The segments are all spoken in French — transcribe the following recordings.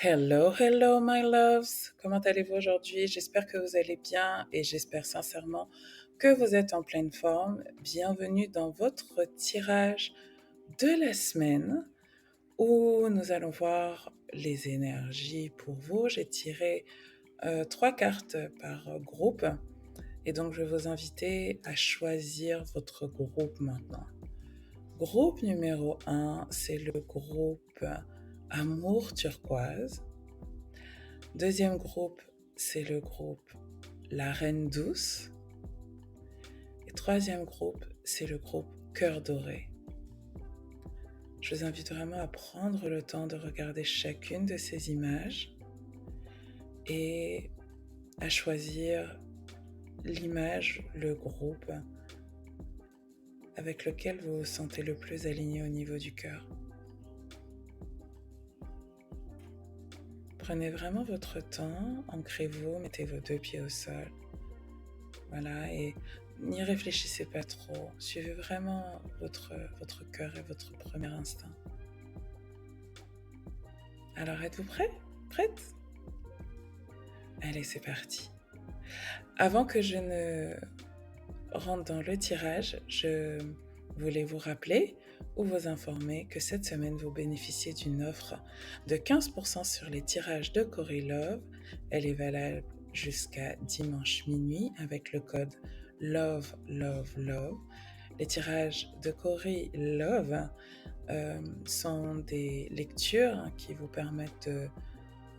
Hello, hello, my loves. Comment allez-vous aujourd'hui? J'espère que vous allez bien et j'espère sincèrement que vous êtes en pleine forme. Bienvenue dans votre tirage de la semaine où nous allons voir les énergies pour vous. J'ai tiré 3 cartes par groupe et donc je vais vous inviter à choisir votre groupe maintenant. Groupe numéro 1, c'est le groupe Amour turquoise. Deuxième groupe, c'est le groupe La Reine Douce. Et troisième groupe, c'est le groupe Cœur Doré. Je vous invite vraiment à prendre le temps de regarder chacune de ces images et à choisir l'image, le groupe avec lequel vous vous sentez le plus aligné au niveau du cœur. Prenez vraiment votre temps, ancrez-vous, mettez vos 2 pieds au sol. Voilà, et n'y réfléchissez pas trop. Suivez vraiment votre cœur et votre premier instinct. Alors, êtes-vous prêts? Prête? Allez, c'est parti. Avant que je ne rentre dans le tirage, je voulais vous rappeler ou vous informer que cette semaine, vous bénéficiez d'une offre de 15% sur les tirages de Corey Love. Elle est valable jusqu'à dimanche minuit avec le code LOVE LOVE LOVE. Les tirages de Corey Love sont des lectures qui vous permettent de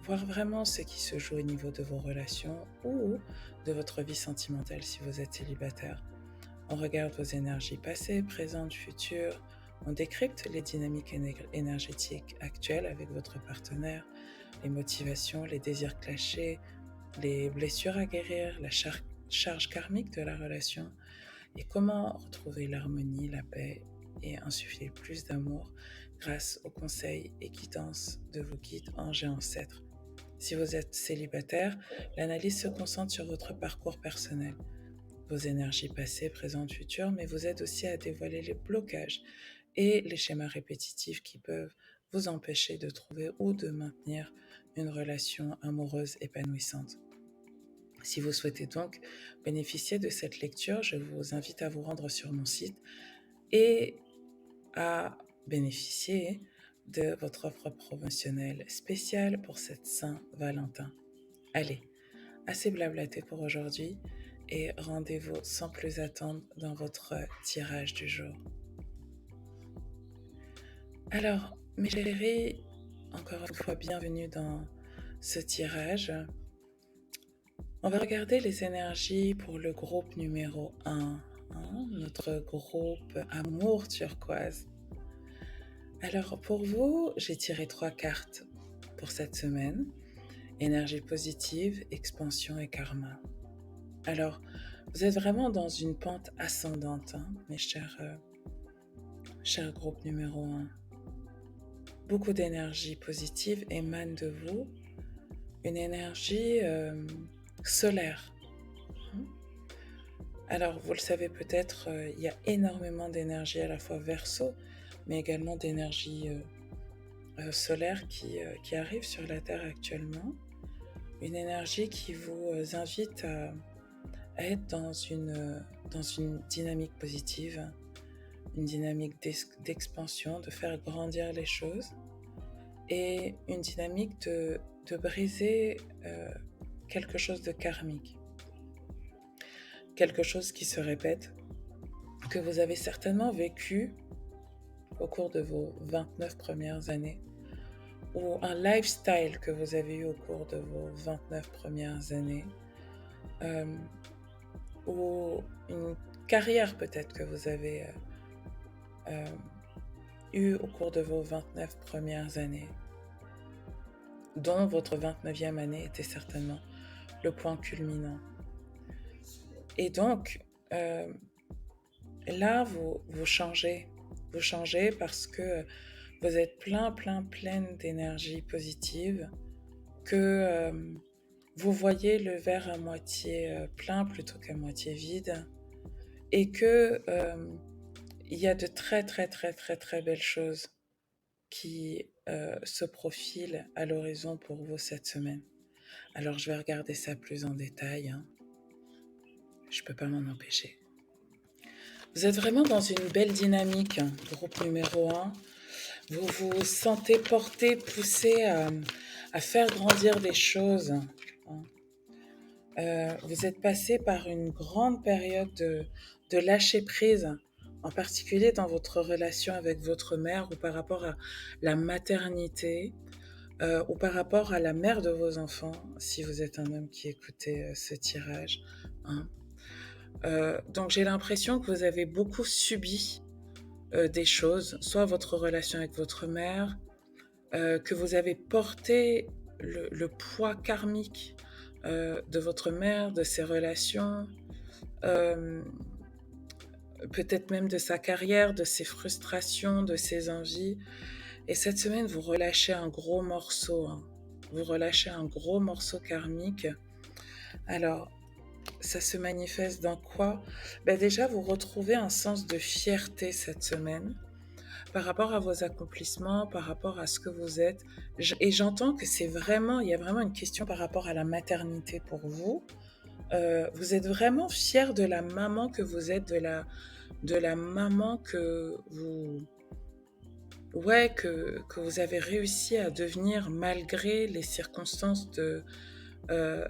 voir vraiment ce qui se joue au niveau de vos relations ou de votre vie sentimentale si vous êtes célibataire. On regarde vos énergies passées, présentes, futures. On décrypte les dynamiques énergétiques actuelles avec votre partenaire, les motivations, les désirs clashés, les blessures à guérir, la charge karmique de la relation et comment retrouver l'harmonie, la paix et insuffler plus d'amour grâce aux conseils et guidances de vos guides anges et ancêtres. Si vous êtes célibataire, l'analyse se concentre sur votre parcours personnel, vos énergies passées, présentes, futures, mais vous aide aussi à dévoiler les blocages et les schémas répétitifs qui peuvent vous empêcher de trouver ou de maintenir une relation amoureuse épanouissante. Si vous souhaitez donc bénéficier de cette lecture, je vous invite à vous rendre sur mon site et à bénéficier de votre offre promotionnelle spéciale pour cette Saint-Valentin. Allez, assez blablaté pour aujourd'hui et rendez-vous sans plus attendre dans votre tirage du jour. Alors, mes chéris, encore une fois, bienvenue dans ce tirage. On va regarder les énergies pour le groupe numéro 1, notre groupe Amour turquoise. Alors pour vous, j'ai tiré 3 cartes pour cette semaine. Énergie positive, expansion et karma. Alors, vous êtes vraiment dans une pente ascendante, mes chers groupes numéro 1. Beaucoup d'énergie positive émane de vous, une énergie solaire. Alors, vous le savez peut-être, il y a énormément d'énergie à la fois verso, mais également d'énergie solaire qui arrive sur la Terre actuellement. Une énergie qui vous invite à être dans une dynamique positive, une dynamique d'expansion, de faire grandir les choses et une dynamique de briser quelque chose de karmique. Quelque chose qui se répète, que vous avez certainement vécu au cours de vos 29 premières années, ou un lifestyle que vous avez eu au cours de vos 29 premières années, ou une carrière peut-être que vous avez eue au cours de vos 29 premières années, dont votre 29e année était certainement le point culminant. Et donc, là, vous changez. Vous changez parce que vous êtes pleine d'énergie positive, que vous voyez le verre à moitié plein plutôt qu'à moitié vide, et que il y a de très belles choses qui se profile à l'horizon pour vous cette semaine. Alors, je vais regarder ça plus en détail, hein. Je peux pas m'en empêcher. Vous êtes vraiment dans une belle dynamique, hein, groupe numéro 1. Vous vous sentez porté, poussé à faire grandir des choses, hein. Vous êtes passé par une grande période de lâcher prise, en particulier dans votre relation avec votre mère ou par rapport à la maternité, ou par rapport à la mère de vos enfants, si vous êtes un homme qui écoutez ce tirage, hein. Donc j'ai l'impression que vous avez beaucoup subi des choses, soit votre relation avec votre mère, que vous avez porté le poids karmique de votre mère, de ses relations, euh, peut-être même de sa carrière, de ses frustrations, de ses envies. Et cette semaine, vous relâchez un gros morceau, hein. Vous relâchez un gros morceau karmique. Alors, ça se manifeste dans quoi? Déjà, vous retrouvez un sens de fierté cette semaine par rapport à vos accomplissements, par rapport à ce que vous êtes. Et j'entends que il y a vraiment une question par rapport à la maternité pour vous. Vous êtes vraiment fier de la maman que vous êtes, de la maman que vous, ouais, que vous avez réussi à devenir malgré les circonstances de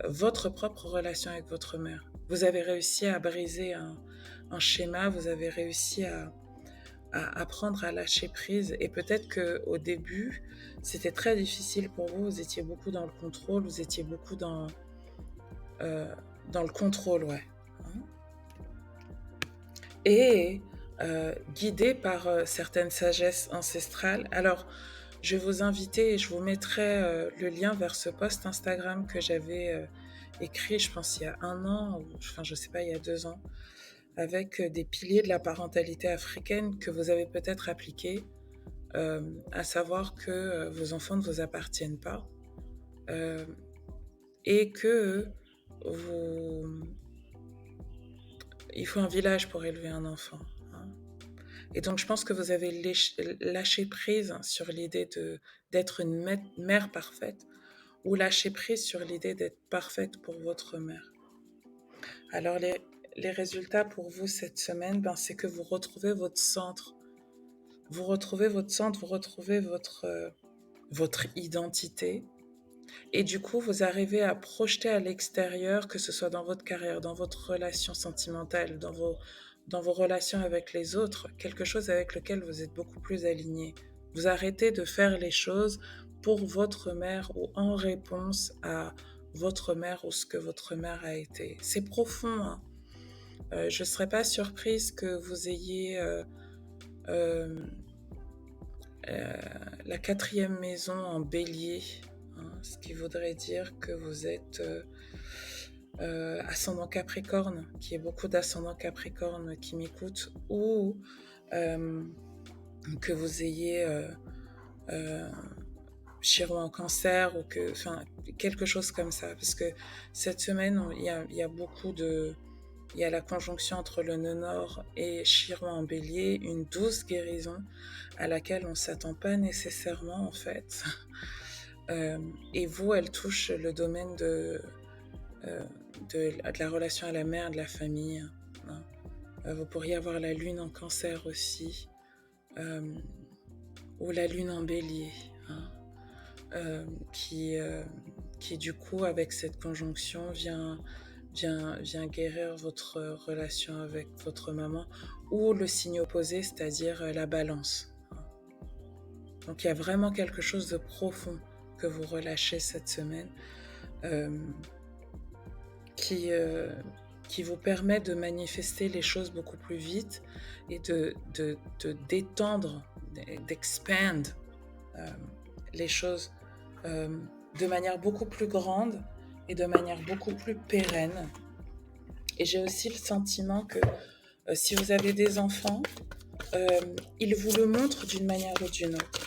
votre propre relation avec votre mère. Vous avez réussi à briser un schéma, vous avez réussi à apprendre à lâcher prise. Et peut-être qu'au début, c'était très difficile pour vous. Vous étiez beaucoup dans le contrôle, vous étiez beaucoup euh, dans le contrôle, ouais. Hein. Et guidé par certaines sagesses ancestrales. Alors, je vais vous inviter et je vous mettrai le lien vers ce post Instagram que j'avais écrit, je pense, il y a 1 an, ou enfin, je sais pas, il y a 2 ans, avec des piliers de la parentalité africaine que vous avez peut-être appliqués, à savoir que vos enfants ne vous appartiennent pas, euh, et que vous... il faut un village pour élever un enfant, hein. Et donc, je pense que vous avez lâché prise sur l'idée d'être une mère parfaite, ou lâcher prise sur l'idée d'être parfaite pour votre mère. Alors, les résultats pour vous cette semaine, c'est que vous retrouvez votre centre. Vous retrouvez votre centre, vous retrouvez votre identité. Et du coup, vous arrivez à projeter à l'extérieur, que ce soit dans votre carrière, dans votre relation sentimentale, dans vos relations avec les autres, quelque chose avec lequel vous êtes beaucoup plus aligné. Vous arrêtez de faire les choses pour votre mère ou en réponse à votre mère ou ce que votre mère a été. C'est profond, hein. Je ne serais pas surprise que vous ayez euh, la 4e maison en bélier, hein, ce qui voudrait dire que vous êtes ascendant Capricorne, qu'il y ait beaucoup d'ascendants Capricorne qui m'écoutent, ou que vous ayez Chiron en Cancer, ou quelque chose comme ça, parce que cette semaine, il y a beaucoup de... Il y a la conjonction entre le nœud nord et Chiron en bélier, une douce guérison à laquelle on ne s'attend pas nécessairement en fait. Et vous, elle touche le domaine de la relation à la mère, de la famille, hein. Vous pourriez avoir la lune en Cancer aussi, ou la lune en bélier, hein, qui du coup avec cette conjonction vient guérir votre relation avec votre maman, ou le signe opposé, c'est-à-dire la balance. Donc il y a vraiment quelque chose de profond que vous relâchez cette semaine, qui vous permet de manifester les choses beaucoup plus vite et de d'étendre, d'expand les choses de manière beaucoup plus grande et de manière beaucoup plus pérenne. Et j'ai aussi le sentiment que si vous avez des enfants, ils vous le montrent d'une manière ou d'une autre.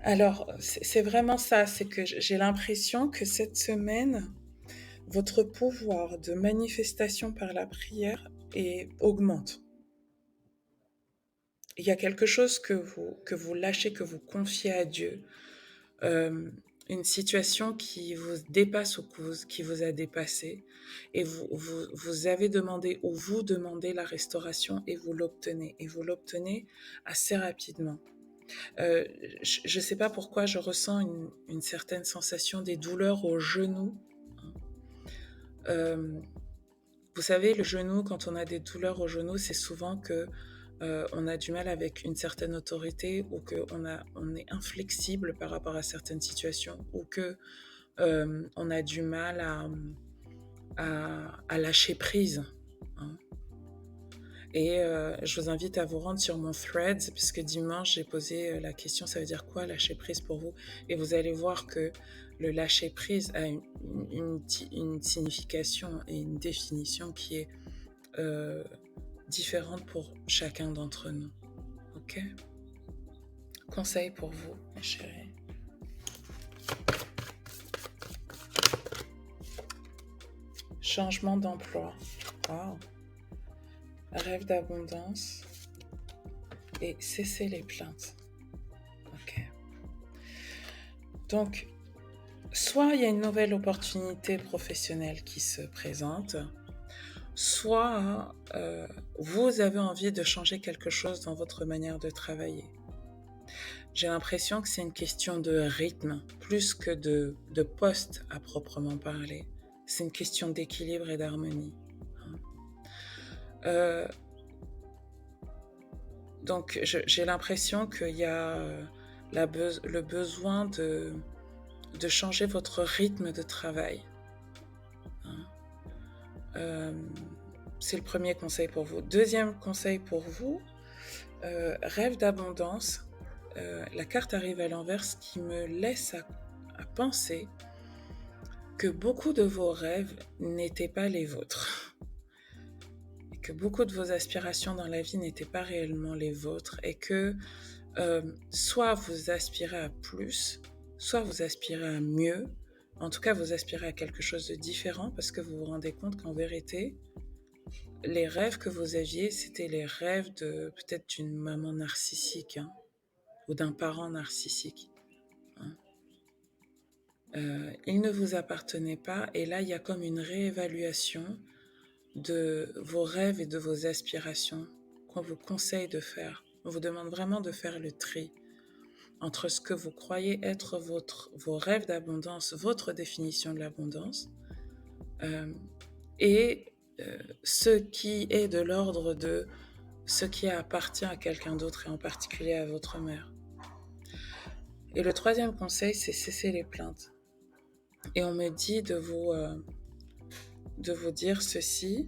Alors, c'est vraiment ça, c'est que j'ai l'impression que cette semaine, votre pouvoir de manifestation par la prière augmente. il y a quelque chose que vous lâchez, que vous confiez à Dieu, euh, une situation qui vous dépasse ou qui vous a dépassé, et vous avez demandé ou vous demandez la restauration et vous l'obtenez assez rapidement. Euh, je ne sais pas pourquoi je ressens une certaine sensation des douleurs au genou. Euh, Vous savez, le genou, quand on a des douleurs au genou, c'est souvent que on a du mal avec une certaine autorité ou on est inflexible par rapport à certaines situations ou que on a du mal à lâcher prise, hein. Et je vous invite à vous rendre sur mon thread, puisque dimanche, j'ai posé la question, ça veut dire quoi lâcher prise pour vous? Et vous allez voir que le lâcher prise a une signification et une définition qui est euh, différente pour chacun d'entre nous. Ok? Conseil pour vous, ma chérie. Changement d'emploi. Wow. Rêve d'abondance. Et cesser les plaintes. Ok. Donc, soit il y a une nouvelle opportunité professionnelle qui se présente, soit vous avez envie de changer quelque chose dans votre manière de travailler. J'ai l'impression que c'est une question de rythme, plus que de poste à proprement parler. C'est une question d'équilibre et d'harmonie. Donc, j'ai l'impression qu'il y a le besoin de changer votre rythme de travail. C'est le premier conseil pour vous. Deuxième conseil pour vous, rêve d'abondance. La carte arrive à l'envers, ce qui me laisse à penser que beaucoup de vos rêves n'étaient pas les vôtres. Et que beaucoup de vos aspirations dans la vie n'étaient pas réellement les vôtres. Et que soit vous aspirez à plus, soit vous aspirez à mieux. En tout cas, vous aspirez à quelque chose de différent parce que vous vous rendez compte qu'en vérité, les rêves que vous aviez, c'était les rêves de peut-être d'une maman narcissique, hein, ou d'un parent narcissique. Hein. Il ne vous appartenait pas et là, il y a comme une réévaluation de vos rêves et de vos aspirations qu'on vous conseille de faire. On vous demande vraiment de faire le tri entre ce que vous croyez être vos rêves d'abondance, votre définition de l'abondance, et ce qui est de l'ordre de ce qui appartient à quelqu'un d'autre et en particulier à votre mère. Et le troisième conseil, c'est cesser les plaintes. Et on me dit de vous dire ceci: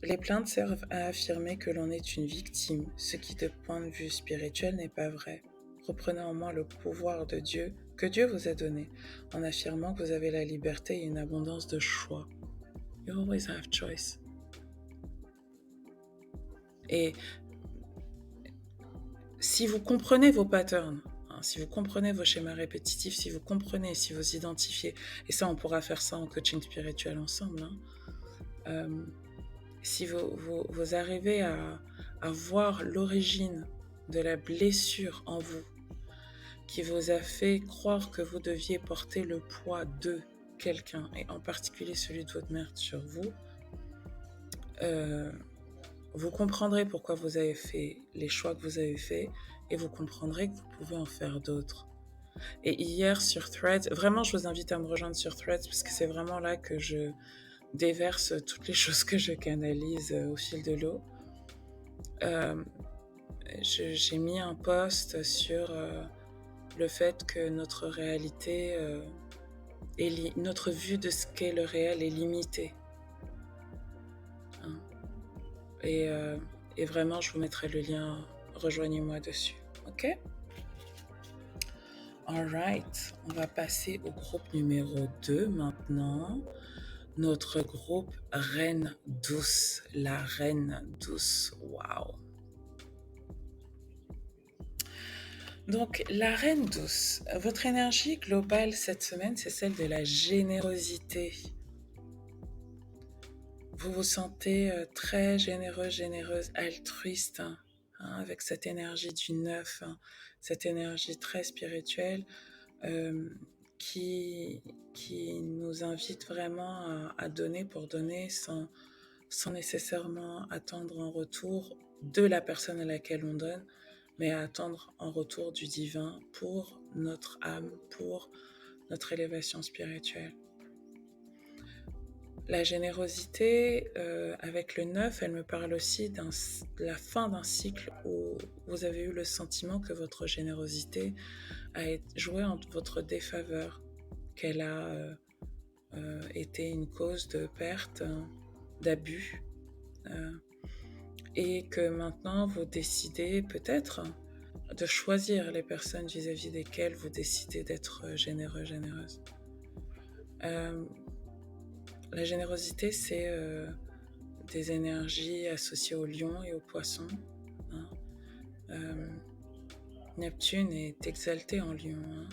les plaintes servent à affirmer que l'on est une victime, ce qui de point de vue spirituel n'est pas vrai. Reprenez en main le pouvoir de Dieu que Dieu vous a donné en affirmant que vous avez la liberté et une abondance de choix. You always have choice. Et si vous comprenez vos patterns, hein, si vous comprenez vos schémas répétitifs, si vous comprenez, si vous identifiez, et ça on pourra faire ça en coaching spirituel ensemble, hein, si vous arrivez à voir l'origine de la blessure en vous qui vous a fait croire que vous deviez porter le poids de quelqu'un, et en particulier celui de votre mère sur vous, vous comprendrez pourquoi vous avez fait les choix que vous avez faits et vous comprendrez que vous pouvez en faire d'autres. Et hier sur Threads, vraiment je vous invite à me rejoindre sur Threads parce que c'est vraiment là que je déverse toutes les choses que je canalise au fil de l'eau. J'ai mis un post sur le fait que notre réalité, notre vue de ce qu'est le réel est limitée. Hein. Et vraiment, je vous mettrai le lien, rejoignez-moi dessus. Ok? Alright, on va passer au groupe numéro 2 maintenant. Notre groupe Reine Douce, la Reine Douce. Waouh! Donc, la Reine Douce, votre énergie globale cette semaine, c'est celle de la générosité. Vous vous sentez très généreux, généreuse, altruiste. Hein. avec cette énergie du neuf, hein, cette énergie très spirituelle euh, qui, qui nous invite vraiment à donner pour donner sans nécessairement attendre en retour de la personne à laquelle on donne, mais à attendre en retour du divin pour notre âme, pour notre élévation spirituelle. La générosité, avec le 9, elle me parle aussi de la fin d'un cycle où vous avez eu le sentiment que votre générosité a joué en votre défaveur, qu'elle a été une cause de perte, d'abus, et que maintenant vous décidez peut-être de choisir les personnes vis-à-vis desquelles vous décidez d'être généreux, généreuse. La générosité, c'est des énergies associées au lion et au poisson. Hein. Neptune est exalté en lion. Hein.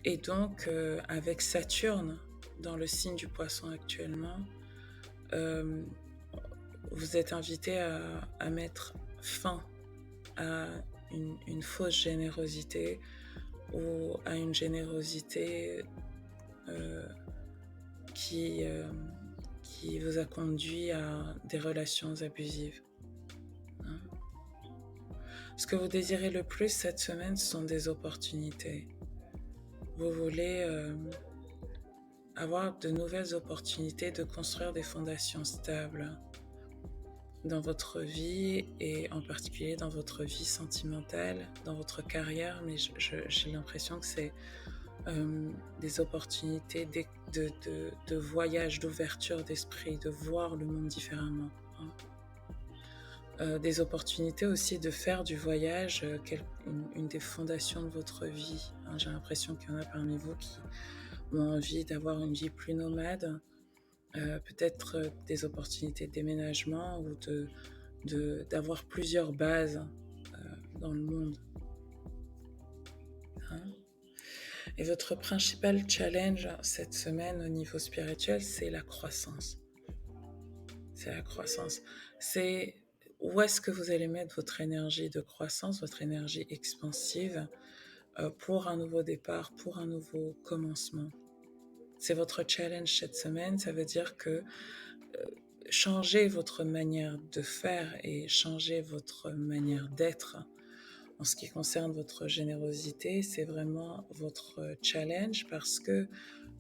Et donc, avec Saturne dans le signe du poisson actuellement, vous êtes invité à mettre fin à une fausse générosité ou à une générosité qui vous a conduit à des relations abusives. Hein. Ce que vous désirez le plus cette semaine, ce sont des opportunités. Vous voulez avoir de nouvelles opportunités de construire des fondations stables dans votre vie et en particulier dans votre vie sentimentale, dans votre carrière, mais j'ai l'impression que c'est des opportunités de voyage, d'ouverture d'esprit, de voir le monde différemment. Hein. Des opportunités aussi de faire du voyage une des fondations de votre vie. Hein. J'ai l'impression qu'il y en a parmi vous qui ont envie d'avoir une vie plus nomade, peut-être des opportunités de déménagement ou d'avoir plusieurs bases dans le monde. Hein. Et votre principal challenge cette semaine au niveau spirituel, c'est la croissance. C'est la croissance. C'est où est-ce que vous allez mettre votre énergie de croissance, votre énergie expansive pour un nouveau départ, pour un nouveau commencement. C'est votre challenge cette semaine. Ça veut dire que changer votre manière de faire et changer votre manière d'être en ce qui concerne votre générosité, c'est vraiment votre challenge parce que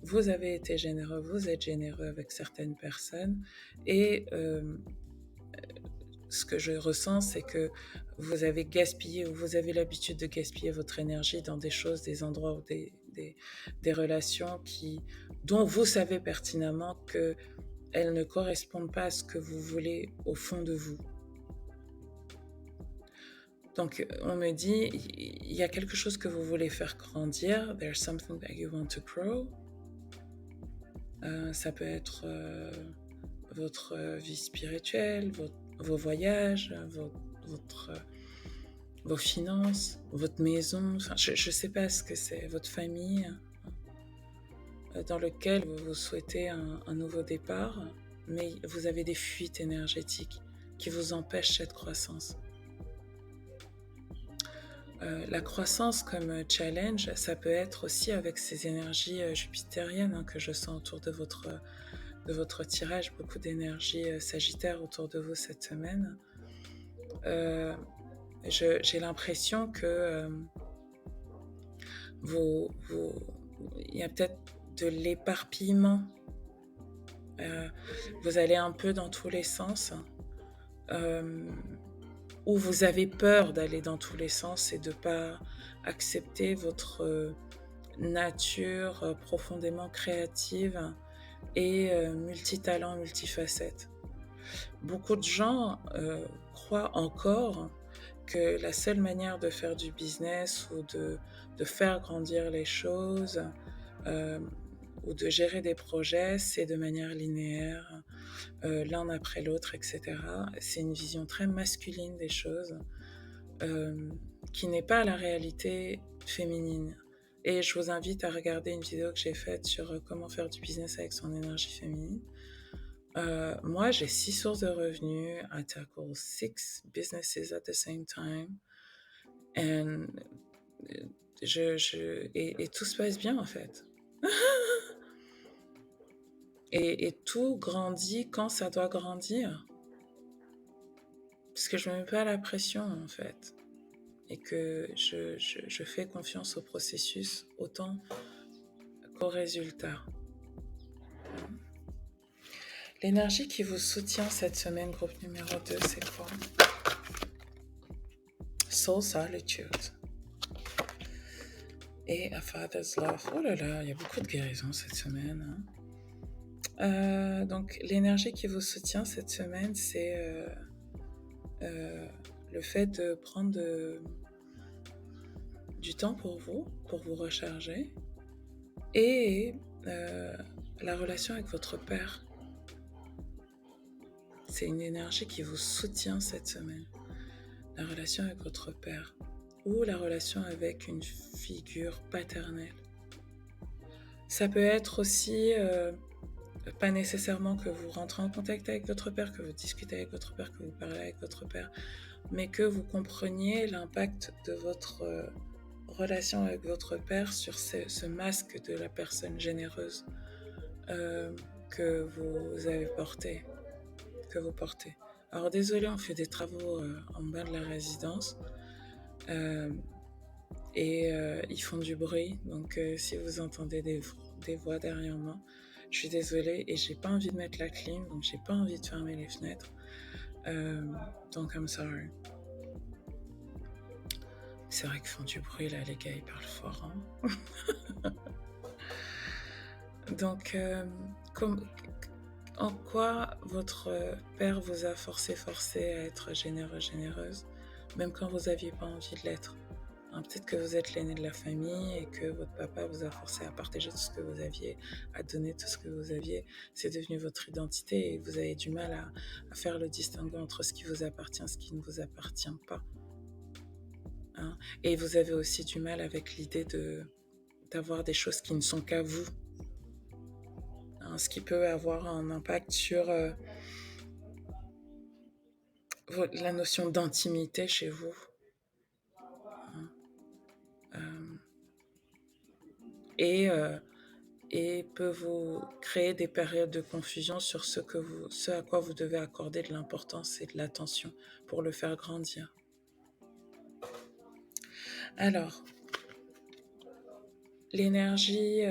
vous avez été généreux, vous êtes généreux avec certaines personnes et ce que je ressens, c'est que vous avez gaspillé ou vous avez l'habitude de gaspiller votre énergie dans des choses, des endroits ou des relations dont vous savez pertinemment qu'elles ne correspondent pas à ce que vous voulez au fond de vous. Donc, on me dit, il y a quelque chose que vous voulez faire grandir. There's something that you want to grow. Ça peut être votre vie spirituelle, vos voyages, vos finances, votre maison. Enfin, je ne sais pas ce que c'est, votre famille, dans lequel vous souhaitez un nouveau départ, mais vous avez des fuites énergétiques qui vous empêchent cette croissance. La croissance comme challenge, ça peut être aussi avec ces énergies jupitériennes que je sens autour de votre tirage, beaucoup d'énergie sagittaire autour de vous cette semaine. J'ai l'impression que il y a peut-être de l'éparpillement. Vous allez un peu dans tous les sens. Où vous avez peur d'aller dans tous les sens et de ne pas accepter votre nature profondément créative et multitalent, multifacette. Beaucoup de gens croient encore que la seule manière de faire du business ou de faire grandir les choses ou de gérer des projets, c'est de manière linéaire, l'un après l'autre, etc. C'est une vision très masculine des choses qui n'est pas la réalité féminine. Et je vous invite à regarder une vidéo que j'ai faite sur comment faire du business avec son énergie féminine. Moi, j'ai 6 sources de revenus. I tackle 6 businesses at the same time. And et tout se passe bien, en fait. Et tout grandit quand ça doit grandir. Parce que je me mets pas la pression, en fait. Et que je fais confiance au processus autant qu'au résultat. L'énergie qui vous soutient cette semaine, groupe numéro 2, c'est quoi? Soul Solitude. Et A Father's Love. Oh là là, il y a beaucoup de guérison cette semaine. Hein. Donc, l'énergie qui vous soutient cette semaine, c'est le fait de prendre du temps pour vous recharger. Et la relation avec votre père. C'est une énergie qui vous soutient cette semaine. La relation avec votre père ou la relation avec une figure paternelle. Ça peut être aussi, pas nécessairement que vous rentrez en contact avec votre père, que vous discutez avec votre père, que vous parlez avec votre père, mais que vous compreniez l'impact de votre relation avec votre père sur ce masque de la personne généreuse que vous avez porté. Que vous portez. Alors désolé, on fait des travaux en bas de la résidence et ils font du bruit, donc si vous entendez des voix derrière moi, je suis désolée et j'ai pas envie de mettre la clim, donc j'ai pas envie de fermer les fenêtres, donc I'm sorry. C'est vrai qu'ils font du bruit là, les gars, ils parlent fort. Hein. Donc en quoi votre père vous a forcé à être généreux, généreuse, même quand vous n'aviez pas envie de l'être? Hein, peut-être que vous êtes l'aîné de la famille et que votre papa vous a forcé à partager tout ce que vous aviez, à donner tout ce que vous aviez. C'est devenu votre identité et vous avez du mal à faire le distinguo entre ce qui vous appartient et ce qui ne vous appartient pas. Hein? Et vous avez aussi du mal avec l'idée d'avoir des choses qui ne sont qu'à vous. Ce qui peut avoir un impact sur la notion d'intimité chez vous. Et peut vous créer des périodes de confusion sur ce à quoi vous devez accorder de l'importance et de l'attention pour le faire grandir. Alors, l'énergie,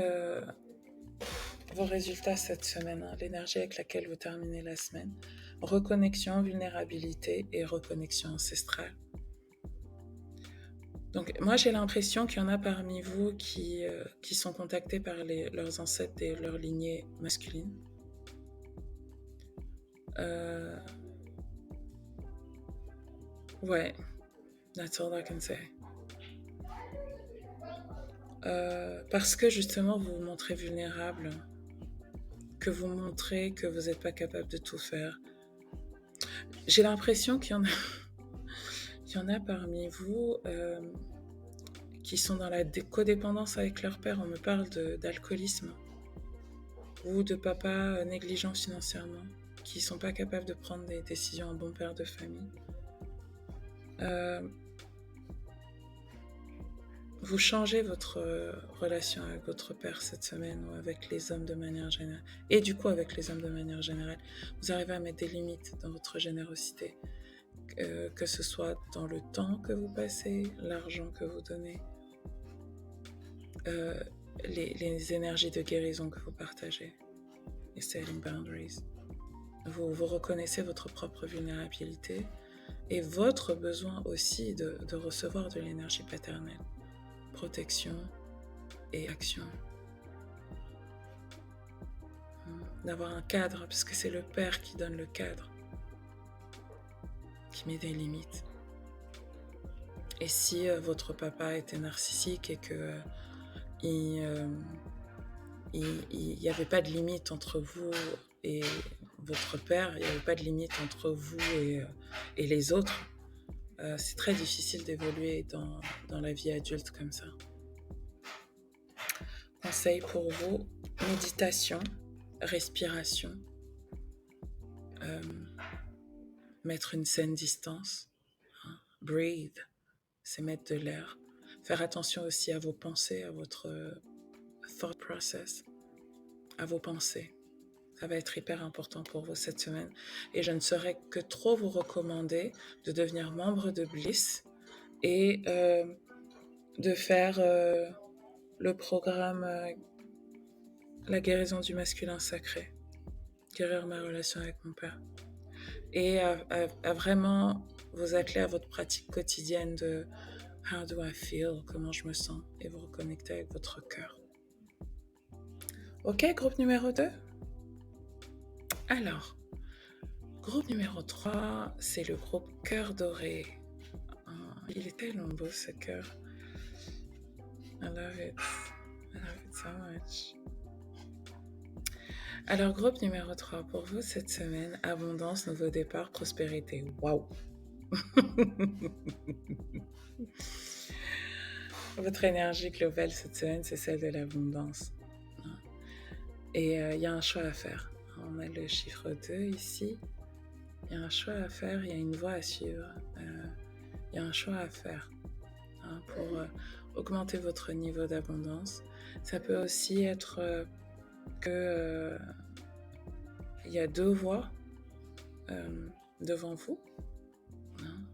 vos résultats cette semaine, hein, l'énergie avec laquelle vous terminez la semaine, reconnexion, vulnérabilité et reconnexion ancestrale. Donc, moi, j'ai l'impression qu'il y en a parmi vous qui sont contactés par leurs ancêtres et leur lignée masculine. Ouais, that's all I can say. Parce que justement, vous vous montrez vulnérable, que vous montrez que vous n'êtes pas capable de tout faire. J'ai l'impression qu'il y en a parmi vous qui sont dans la codépendance avec leur père. On me parle d'alcoolisme ou de papa négligent financièrement, qui ne sont pas capables de prendre des décisions en bon père de famille. Vous changez votre relation avec votre père cette semaine ou avec les hommes de manière générale. Et du coup, avec les hommes de manière générale, vous arrivez à mettre des limites dans votre générosité. Que ce soit dans le temps que vous passez, l'argent que vous donnez, les énergies de guérison que vous partagez. Et setting boundaries. Vous reconnaissez votre propre vulnérabilité et votre besoin aussi de recevoir de l'énergie paternelle. Protection et action. D'avoir un cadre, parce que c'est le père qui donne le cadre, qui met des limites. Et si votre papa était narcissique et que il n'y avait pas de limite entre vous et votre père, il n'y avait pas de limite entre vous et les autres, c'est très difficile d'évoluer dans la vie adulte comme ça. Conseil pour vous, méditation, respiration, euh, mettre une saine distance. Hein. Breathe, c'est mettre de l'air. Faire attention aussi à vos pensées, à votre thought process, à vos pensées. Ça va être hyper important pour vous cette semaine. Et je ne saurais que trop vous recommander de devenir membre de Bliss et de faire le programme La guérison du masculin sacré, guérir ma relation avec mon père. Et à vraiment vous atteler à votre pratique quotidienne de How do I feel, comment je me sens, et vous reconnecter avec votre cœur. Ok, groupe numéro 2. Alors, groupe numéro 3, c'est le groupe Cœur Doré. Oh, il est tellement beau ce cœur. I love it. I love it so much. Alors, groupe numéro 3 pour vous cette semaine, abondance, nouveau départ, prospérité. Waouh! Votre énergie globale cette semaine, c'est celle de l'abondance. Et il y a un choix à faire. On a le chiffre 2 ici. Il y a un choix à faire, il y a une voie à suivre. Il y a un choix à faire pour augmenter votre niveau d'abondance. Ça peut aussi être que il y a 2 voies devant vous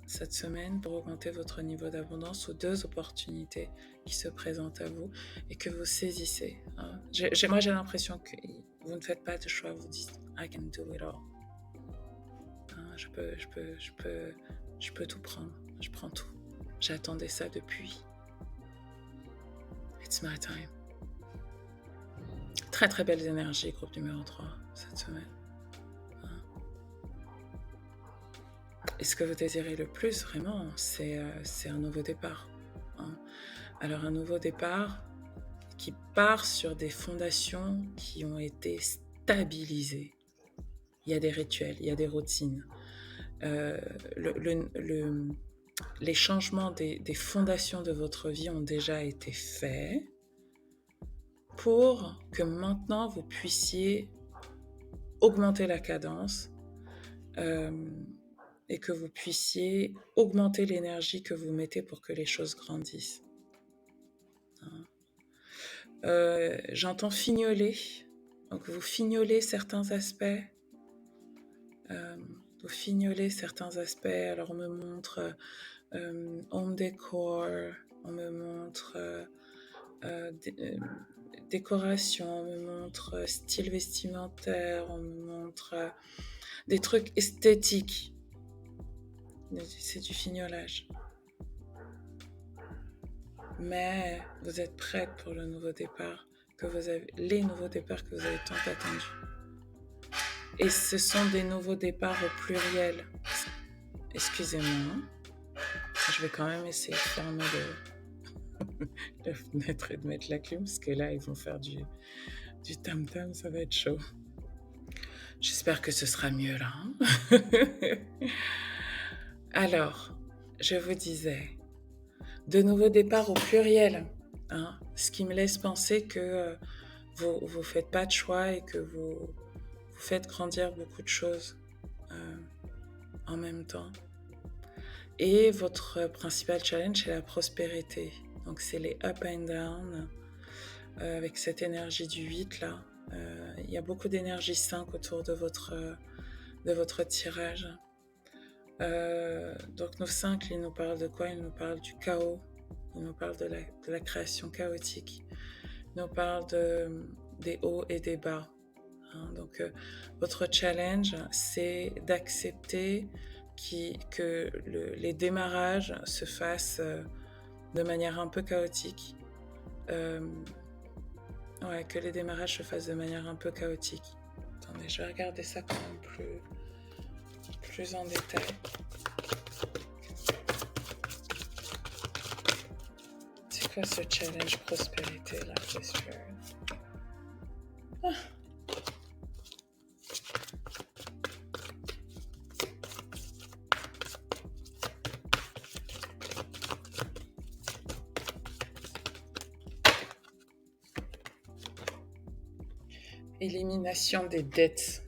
cette semaine pour augmenter votre niveau d'abondance, ou 2 opportunités qui se présentent à vous et que vous saisissez. Moi, j'ai l'impression que vous ne faites pas de choix, vous dites I can do it all. Je peux tout prendre, je prends tout. J'attendais ça depuis. It's my time. Très très belles énergies, groupe numéro 3 cette semaine. Et ce que vous désirez le plus, vraiment, c'est un nouveau départ. Alors, un nouveau départ qui part sur des fondations qui ont été stabilisées. Il y a des rituels, il y a des routines. Les changements des fondations de votre vie ont déjà été faits pour que maintenant vous puissiez augmenter la cadence et que vous puissiez augmenter l'énergie que vous mettez pour que les choses grandissent. J'entends fignoler, donc vous fignolez certains aspects. Vous fignolez certains aspects. Alors on me montre home décor, on me montre décoration, on me montre style vestimentaire, on me montre des trucs esthétiques. C'est du fignolage. Mais vous êtes prête pour le nouveau départ les nouveaux départs que vous avez tant attendus. Et ce sont des nouveaux départs au pluriel. Excusez-moi, je vais quand même essayer de fermer la fenêtre et de mettre la clim, parce que là, ils vont faire du tam-tam, ça va être chaud. J'espère que ce sera mieux là. Alors, je vous disais, de nouveaux départs au pluriel, ce qui me laisse penser que vous ne faites pas de choix et que vous faites grandir beaucoup de choses en même temps. Et votre principal challenge, c'est la prospérité. Donc, c'est les up and down, avec cette énergie du 8 là. Il y a beaucoup d'énergie 5 autour de votre tirage. Donc nos 5, ils nous parlent de quoi? Ils nous parlent du chaos, ils nous parlent de la création chaotique, ils nous parlent des hauts et des bas. Donc votre challenge, c'est d'accepter que les démarrages se fassent de manière un peu chaotique. Que les démarrages se fassent de manière un peu chaotique. Attendez, je vais regarder ça quand même plus en détail. C'est quoi ce challenge prospérité là, Élimination des dettes.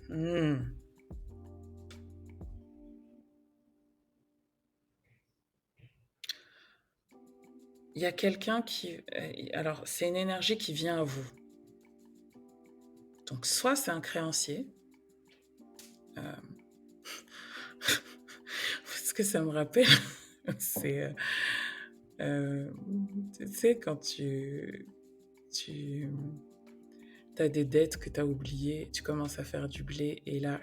il y a quelqu'un qui... alors, c'est une énergie qui vient à vous. Donc, soit c'est un créancier. euh, Ce que ça me rappelle, c'est... tu sais, quand tu as des dettes que tu as oubliées, tu commences à faire du blé, et là,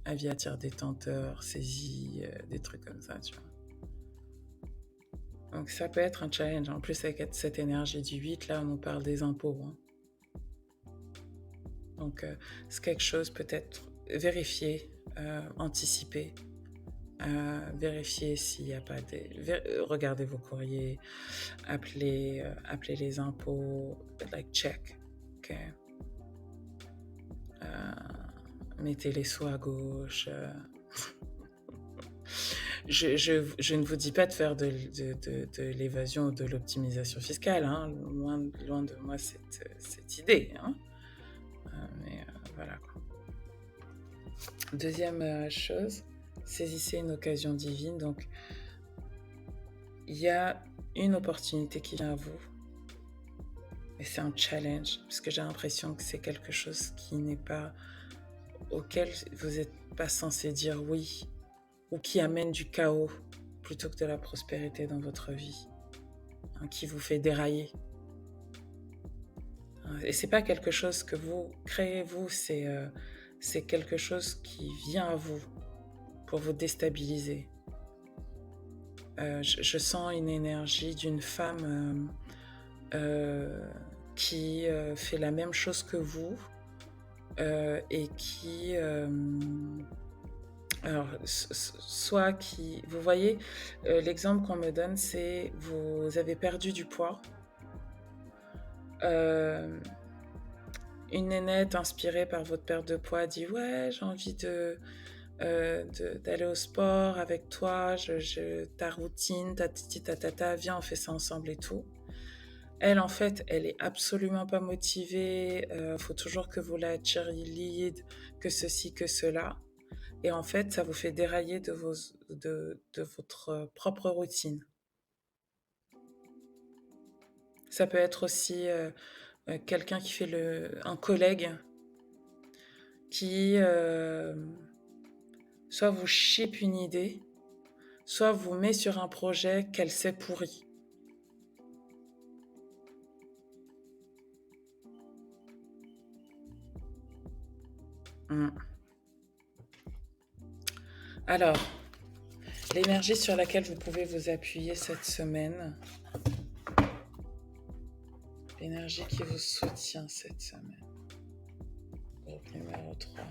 avis attire détenteur, saisie, des trucs comme ça, tu vois. Donc ça peut être un challenge. En plus, avec cette énergie du 8, là, on nous parle des impôts. Hein. Donc c'est quelque chose peut-être vérifier, anticiper, vérifier s'il n'y a pas des... regardez vos courriers, appelez les impôts, like check, ok? Mettez les sous à gauche. Je ne vous dis pas de faire de l'évasion ou de l'optimisation fiscale, hein. Loin de moi cette idée. Hein. Mais voilà. Quoi. Deuxième chose, saisissez une occasion divine. Donc, il y a une opportunité qui vient à vous. Et c'est un challenge, parce que j'ai l'impression que c'est quelque chose qui n'est pas... auquel vous n'êtes pas censé dire oui, ou qui amène du chaos plutôt que de la prospérité dans votre vie, hein, qui vous fait dérailler. Et c'est pas quelque chose que vous créez, vous, c'est quelque chose qui vient à vous pour vous déstabiliser. Je sens une énergie d'une femme qui fait la même chose que vous et qui... alors, soit qui... Vous voyez, l'exemple qu'on me donne, c'est vous avez perdu du poids. Une nénette inspirée par votre perte de poids dit « Ouais, j'ai envie d'aller au sport avec toi, ta routine, ta, viens, on fait ça ensemble et tout. » Elle, en fait, elle est absolument pas motivée, faut toujours que vous la cheerlead, que ceci, que cela. Et en fait, ça vous fait dérailler de votre propre routine. Ça peut être aussi quelqu'un qui fait un collègue qui soit vous chip une idée, soit vous met sur un projet qu'elle sait pourri. Alors, l'énergie sur laquelle vous pouvez vous appuyer cette semaine, l'énergie qui vous soutient cette semaine. Groupe numéro 3.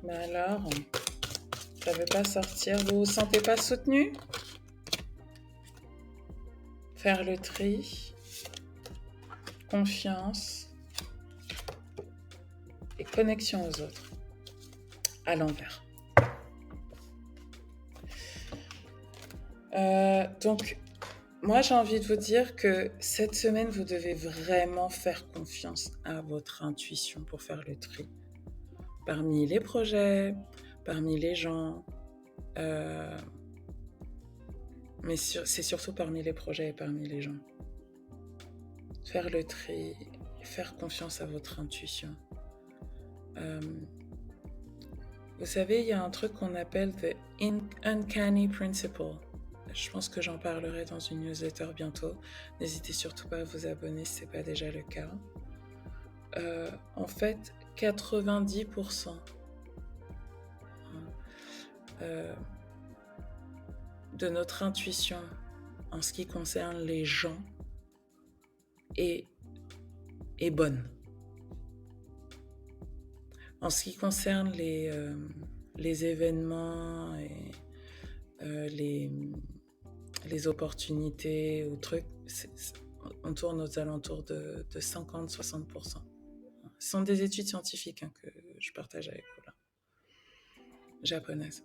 Mais alors, ça ne veut pas sortir. Vous vous sentez pas soutenu? Faire le tri, confiance et connexion aux autres. À l'envers. Donc, moi, j'ai envie de vous dire que cette semaine, vous devez vraiment faire confiance à votre intuition pour faire le tri. Parmi les projets, parmi les gens, mais c'est surtout parmi les projets et parmi les gens. Faire le tri, faire confiance à votre intuition. Vous savez, il y a un truc qu'on appelle the uncanny principle. Je pense que j'en parlerai dans une newsletter bientôt. N'hésitez surtout pas à vous abonner si ce n'est pas déjà le cas. En fait, 90% de notre intuition en ce qui concerne les gens est bonne. En ce qui concerne les événements et les opportunités ou trucs, on tourne aux alentours de 50-60%. Ce sont des études scientifiques que je partage avec vous là. japonaise.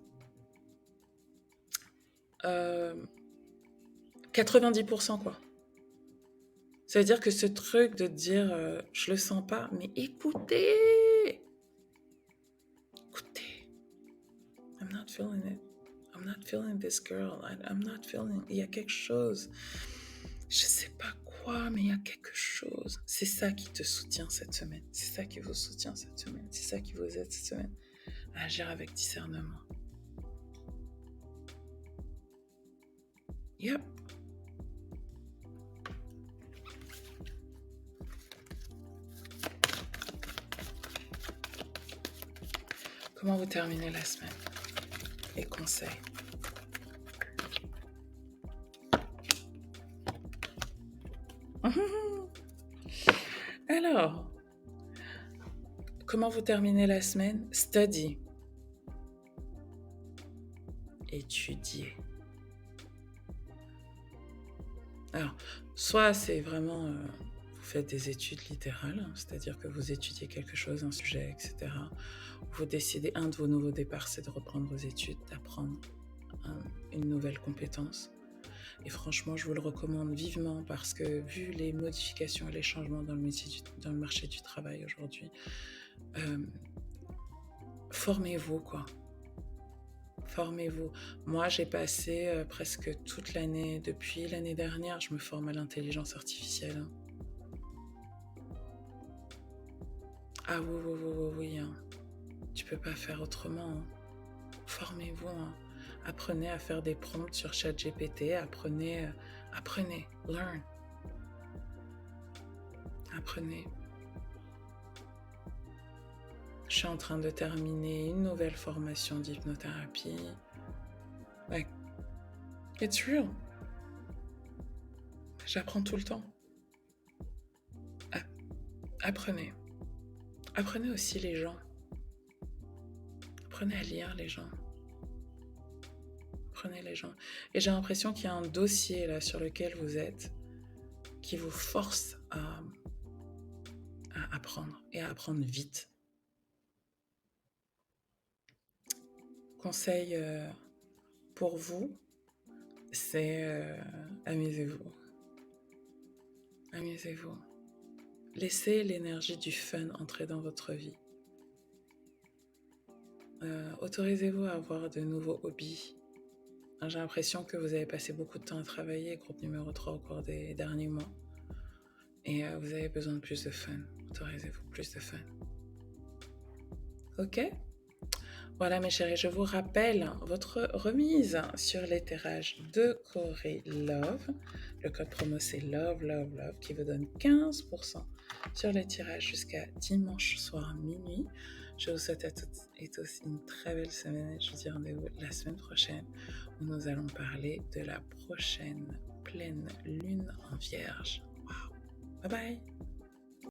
90% quoi. Ça veut dire que ce truc de dire je le sens pas, mais écoutez, I'm not feeling it. I'm not feeling this girl. I'm not feeling. Il y a quelque chose. Je sais pas quoi, mais il y a quelque chose. C'est ça qui te soutient cette semaine. C'est ça qui vous soutient cette semaine. C'est ça qui vous aide cette semaine. À agir avec discernement. Yep. Comment vous terminez la semaine? Les conseils. Alors, comment vous terminez la semaine? Study. Étudier. Alors, soit c'est vraiment, vous faites des études littérales, c'est-à-dire que vous étudiez quelque chose, un sujet, etc. Vous décidez, un de vos nouveaux départs, c'est de reprendre vos études, d'apprendre une nouvelle compétence. Et franchement, je vous le recommande vivement parce que vu les modifications et les changements dans le marché du travail aujourd'hui, formez-vous, quoi. Formez-vous. Moi, j'ai passé presque toute l'année, depuis l'année dernière, je me forme à l'intelligence artificielle. Ah oui, hein. Tu peux pas faire autrement. Hein. Formez-vous. Hein. Apprenez à faire des prompts sur ChatGPT. Apprenez. Learn. Apprenez. Je suis en train de terminer une nouvelle formation d'hypnothérapie. Like, it's real. J'apprends tout le temps. Apprenez. Apprenez aussi les gens. Apprenez à lire les gens. Apprenez les gens. Et j'ai l'impression qu'il y a un dossier là sur lequel vous êtes qui vous force à apprendre et à apprendre vite. Conseil pour vous, c'est amusez-vous. Amusez-vous. Laissez l'énergie du fun entrer dans votre vie. Autorisez-vous à avoir de nouveaux hobbies. J'ai l'impression que vous avez passé beaucoup de temps à travailler, groupe numéro 3 au cours des derniers mois. Et vous avez besoin de plus de fun. Autorisez-vous plus de fun. Ok ? Voilà mes chéris, je vous rappelle votre remise sur les tirages de Corée Love. Le code promo c'est Love qui vous donne 15% sur les tirages jusqu'à dimanche soir minuit. Je vous souhaite à toutes et tous une très belle semaine. Je vous dis rendez-vous la semaine prochaine où nous allons parler de la prochaine pleine lune en vierge. Wow. Bye bye.